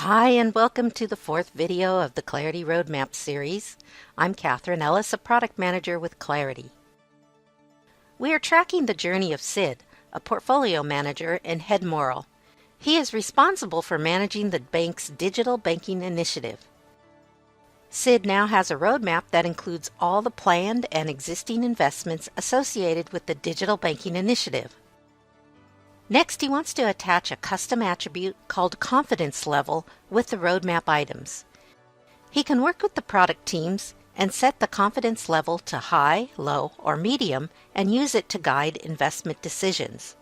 Hi, and welcome to the fourth video of the Clarity Roadmap series. I'm Catherine Ellis, a product manager with Clarity. We are tracking the journey of Sid, a portfolio manager in Headmorrell. He is responsible for managing the bank's digital banking initiative. Sid now has a roadmap that includes all the planned and existing investments associated with the digital banking initiative. Next, he wants to attach a custom attribute called Confidence Level with the roadmap items. He can work with the product teams and set the confidence level to high, low, or medium and use it to guide investment decisions.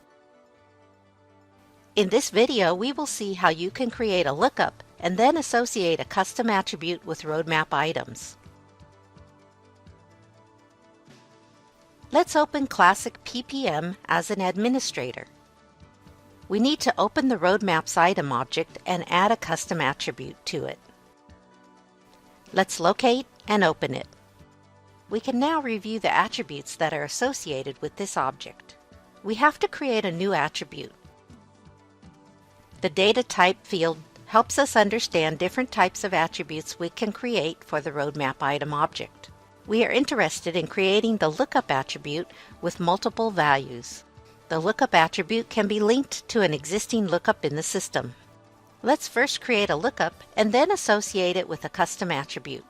In this video, we will see how you can create a lookup and then associate a custom attribute with roadmap items. Let's open Classic PPM as an administrator. We need to open the Roadmaps item object and add a custom attribute to it. Let's locate and open it. We can now review the attributes that are associated with this object. We have to create a new attribute. The Data Type field helps us understand different types of attributes we can create for the Roadmap item object. We are interested in creating the Lookup attribute with multiple values. The lookup attribute can be linked to an existing lookup in the system. Let's first create a lookup and then associate it with a custom attribute.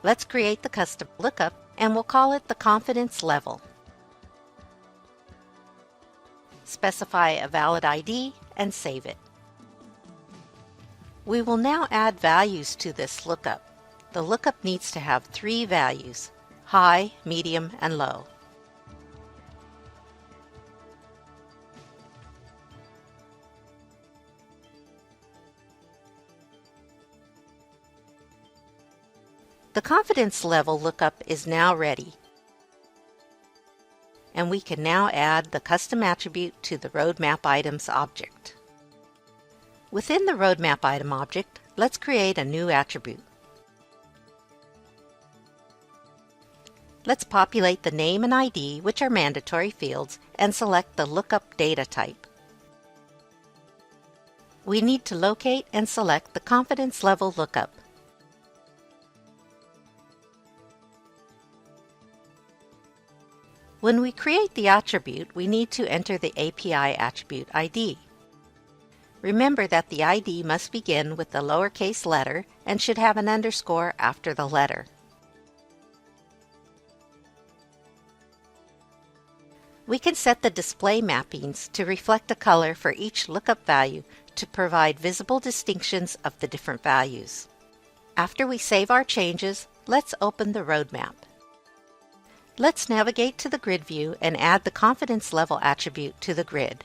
Let's create the custom lookup and we'll call it the confidence level. Specify a valid ID and save it. We will now add values to this lookup. The lookup needs to have 3 values: high, medium, and low. The confidence level lookup is now ready, and we can now add the custom attribute to the Roadmap Items object. Within the Roadmap Item object, let's create a new attribute. Let's populate the name and ID, which are mandatory fields, and select the Lookup Data Type. We need to locate and select the confidence level lookup. When we create the attribute, we need to enter the API attribute ID. Remember that the ID must begin with the lowercase letter and should have an underscore after the letter. We can set the display mappings to reflect a color for each lookup value to provide visible distinctions of the different values. After we save our changes, let's open the roadmap. Let's navigate to the grid view and add the confidence level attribute to the grid.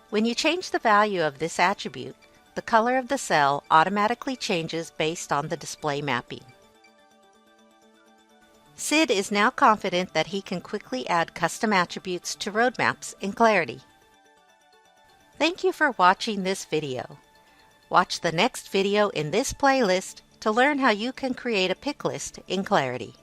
When you change the value of this attribute, the color of the cell automatically changes based on the display mapping. Sid is now confident that he can quickly add custom attributes to roadmaps in Clarity. Thank you for watching this video. Watch the next video in this playlist to learn how you can create a pick list in Clarity.